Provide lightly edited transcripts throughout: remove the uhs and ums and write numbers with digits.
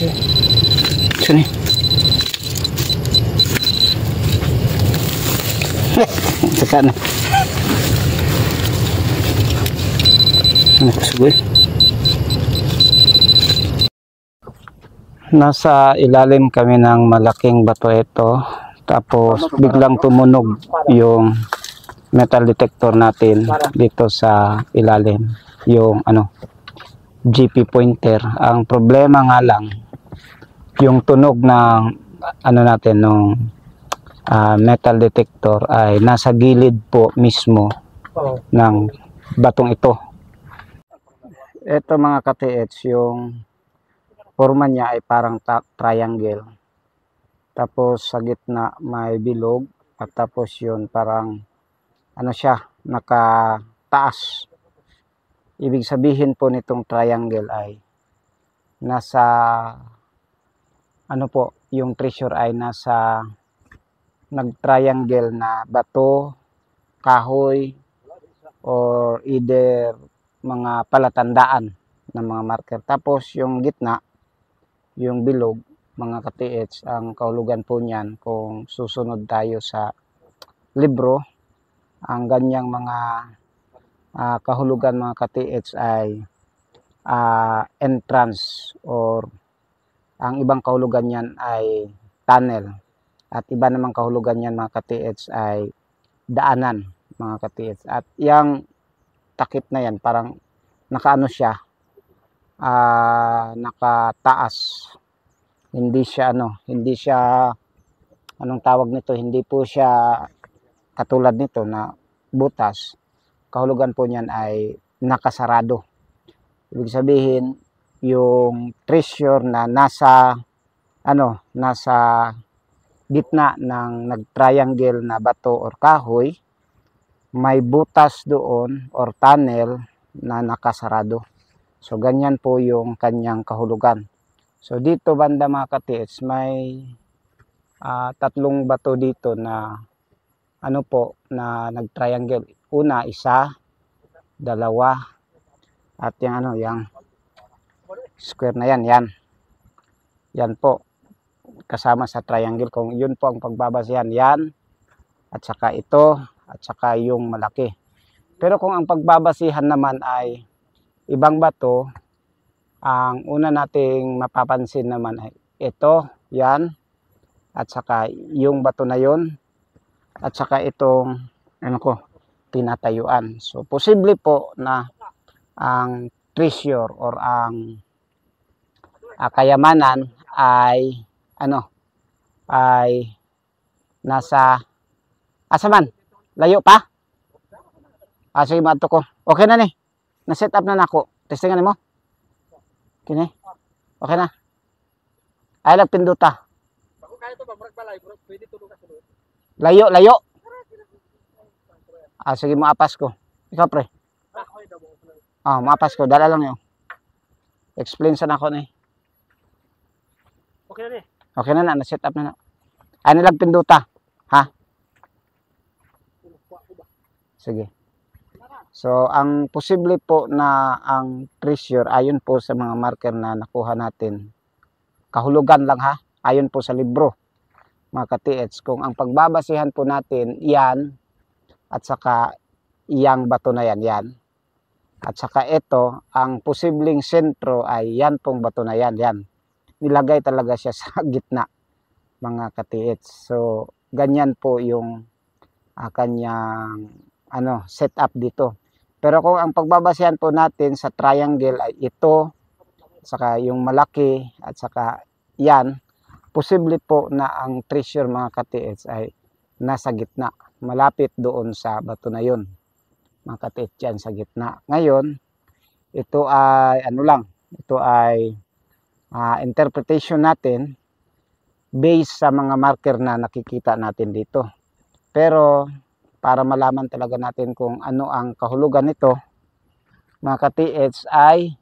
Sini. Tekan. Nasa ilalim kami ng malaking bato ito. Tapos biglang tumunog yung metal detector natin dito sa ilalim. Yung GP pointer. Ang problema nga lang, yung tunog ng natin nung metal detector ay nasa gilid po mismo ng batong ito. Ito mga ka-TH, yung forma niya ay parang triangle. Tapos sa gitna may bilog at tapos yun parang siya, nakataas. Ibig sabihin po nitong triangle ay nasa yung treasure ay nasa nag-triangle na bato, kahoy, or either mga palatandaan ng mga marker. Tapos yung gitna, yung bilog, mga ka-TH, ang kahulugan po niyan kung susunod tayo sa libro, ang ganyang mga kahulugan mga ka-TH ay entrance, or ang ibang kahulugan niyan ay tunnel, at iba namang kahulugan niyan mga ka-TH ay daanan mga ka-TH. At yung takip na yan parang siya, nakataas, hindi siya anong tawag nito, hindi po siya katulad nito na butas. Kahulugan po niyan ay nakasarado. Ibig sabihin yung treasure na nasa gitna ng nag-triangle na bato or kahoy, may butas doon or tunnel na nakasarado. So ganyan po yung kanyang kahulugan. So dito banda mga ka-TH, may tatlong bato dito na na nag-triangle. Una, isa, dalawa, at yung square na yan po kasama sa triangle. Kung yun po ang pagbabasihan, yan, at saka ito, at saka yung malaki. Pero kung ang pagbabasihan naman ay ibang bato, ang una nating mapapansin naman ay ito, yan, at saka yung bato na yun, at saka itong tinatayuan. So posible po na ang treasure or ang kayamanan ay ay nasa asaman, layo pa. Sige, maadto ko. Okay na ni, na-set up na nako. Testingan mo kini, okay na, ay nagpinduta. Layo. Sige, maapas ko. Ikaw pre. Maapas ko. Dala lang yun. Explain sa nako ni. Okay na ni. Okay na, na-set up na. Ay nilag pinduta. Ha? Sige. So, ang posible po na ang treasure, ayon po sa mga marker na nakuha natin, kahulugan lang ha, ayon po sa libro, mga ka-TH, kung ang pagbabasihan po natin, yan, at saka iyang bato na yan, at saka ito, ang posibleng sentro ay yan pong bato na yan. Nilagay talaga siya sa gitna, mga ka-TH. So, ganyan po yung kanyang setup dito. Pero kung ang pagbabasihan po natin sa triangle ay ito, saka yung malaki, at saka yan, posible po na ang treasure mga ka-TH ay nasa gitna, malapit doon sa bato na yun, mga ka-TH, yan sa gitna. Ngayon, ito ay ito ay interpretation natin based sa mga marker na nakikita natin dito. Pero para malaman talaga natin kung ano ang kahulugan nito, mga ka-TH, ay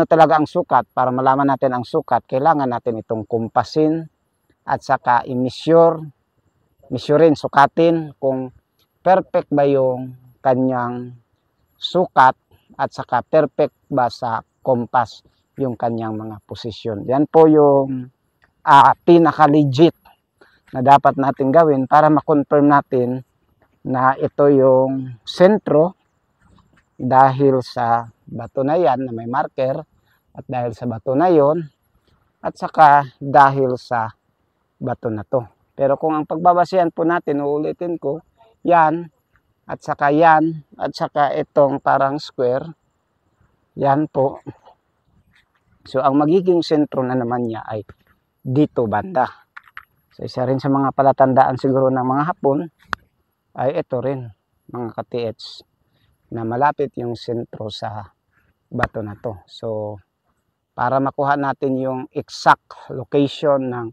talaga ang sukat. Para malaman natin ang sukat, kailangan natin itong kumpasin at saka measurein, sukatin kung perfect ba yung kanyang sukat at saka perfect ba sa kompas. yung kanyang mga posisyon. Yan po yung pinaka-legit na dapat natin gawin para ma-confirm natin na ito yung sentro dahil sa bato na yan na may marker at dahil sa bato na yon at saka dahil sa bato na to. Pero kung ang pagbabasihan po natin, uulitin ko, yan at saka itong parang square, yan po. So ang magiging sentro na naman niya ay dito banda. So isa rin sa mga palatandaan siguro ng mga Hapon ay ito rin mga ka-TH na malapit yung sentro sa bato na to. So para makuha natin yung exact location ng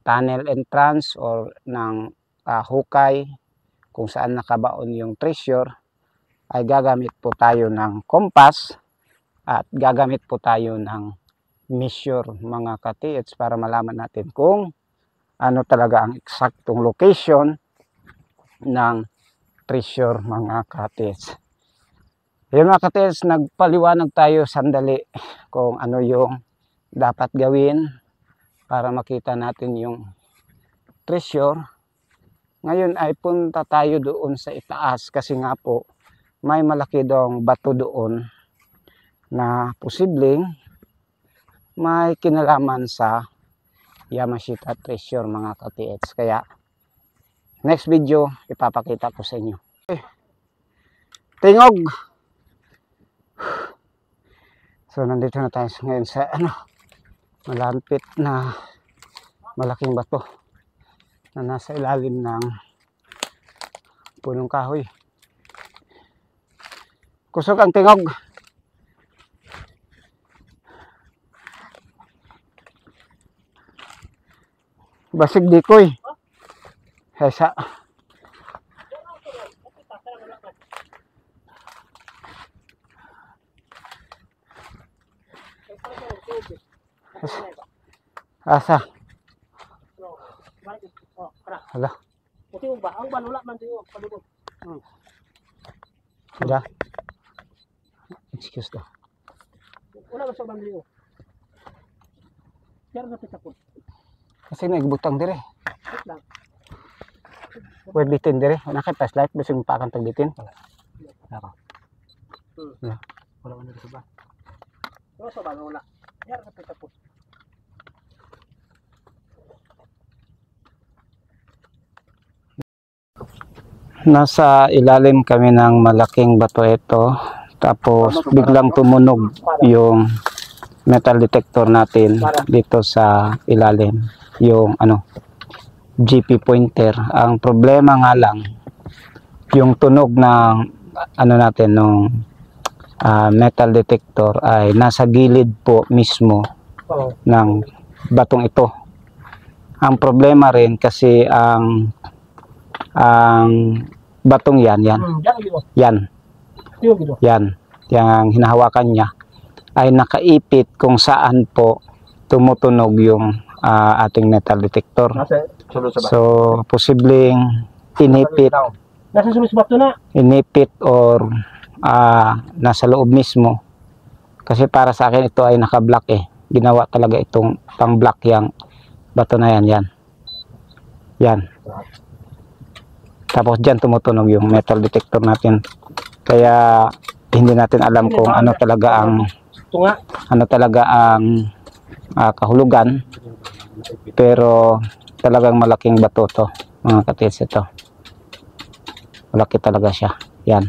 tunnel entrance or ng hukay kung saan nakabaon yung treasure, ay gagamit po tayo ng compass at gagamit po tayo ng measure mga ka-TH para malaman natin kung ano talaga ang eksaktong location ng treasure mga ka-TH. Yung mga ka-TH, nagpaliwanag tayo sandali kung ano yung dapat gawin para makita natin yung treasure. Ngayon ay punta tayo doon sa itaas kasi nga po may malaki daw bato doon na posibleng may kinalaman sa Yamashita treasure mga ka-TH. Kaya next video ipapakita ko sa inyo. Tingog! So nandito na tayo ngayon sa malapit na malaking bato na nasa ilalim ng punong kahoy. Kusog ang tingog. Basig dikoy. Hesa. Asa? Hala. Puti ba? Ang banula man tiyo, palibot. Ada. Excuse daw. Wala ba sa banliyo? Yar na pitapon. Kasi nagbutang dire. Wait lang. Pwede bitin dire. Nakit flashlight bising pakan tag bitin. Nako. Wala man dito ba? Wala sa banula. Yar na pitapon. Nasa ilalim kami ng malaking bato ito. Tapos biglang tumunog yung metal detector natin dito sa ilalim. Yung GP pointer. Ang problema nga lang yung tunog ng natin nung metal detector ay nasa gilid po mismo ng batong ito. Ang problema rin kasi ang batong yan yung hinahawakan niya ay nakaipit kung saan po tumutunog yung ating metal detector. So posibleng inipit or nasa loob mismo, kasi para sa akin ito ay naka-block ginawa talaga itong pang-block yang bato na yan. Tapos dyan tumutunog yung metal detector natin. Kaya hindi natin alam kung ano talaga ang kahulugan. Pero talagang malaking bato to mga ka-TH ito. Malaki talaga siya. Yan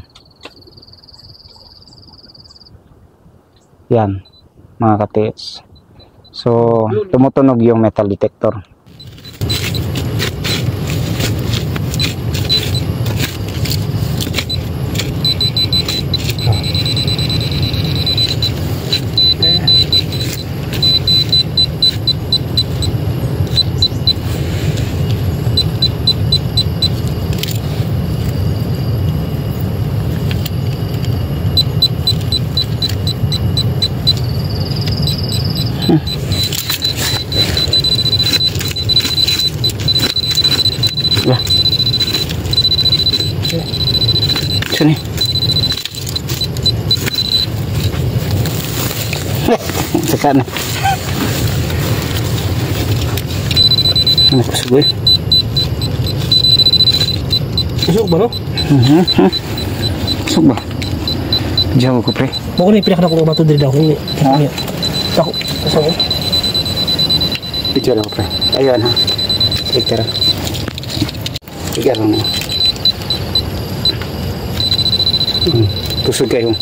mga ka-TH. So tumutunog yung metal detector. Sini. Teka na. Ano ko sugoy? Usok ba no? Sug ba? Diyan ko pre. Mo ko ni pinaka ko mato diri daw ko. Ako. Usok. Picture ako pre. Ayun ha. Picture. Picture mo. Tusog kayo.